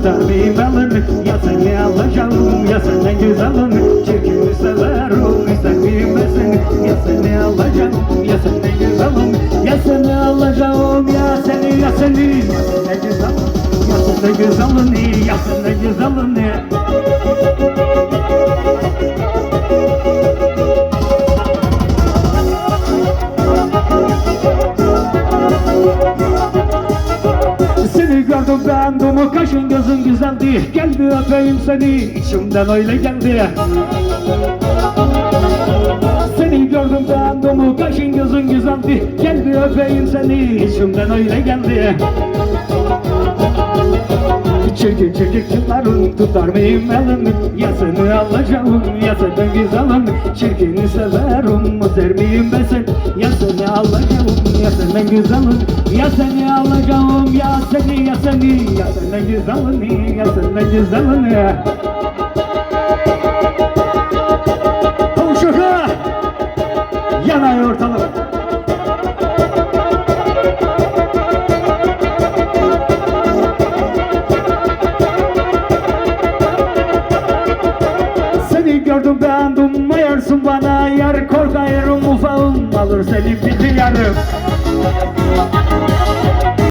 tutar mıyım elini? Ya seni alacağım ya senden güzelini. Çirkini severim ister miyim ben seni? Ya seni alacağım ya senden güzelini. Ya seni alacağım ya seni ya seni. Ya senden güzelini. Ya senden güzelini. Ya senden güzelini. Seni gördüm beğendim o kaşın gözün güzeldi. Gel bir öpeyim seni içimden öyle geldi. Seni gördüm beğendim o kaşın gözün güzeldi. Gel bir öpeyim seni içimden öyle geldi. Çirkin çirkin kızların tutar mıyım elini? Ya seni alacağım ya senden güzelin. Çirkini severim özer miyim ben sen? Ya seni alacağım ya senden güzelin. Ya seni alacağım ya seni ya seni. Ya senden güzelin ya senden güzelin. Komşuha yanay ortalık. Gördüm beğendim mayarsın bana yar. Korkayırım ufağım alır seni bir yarım.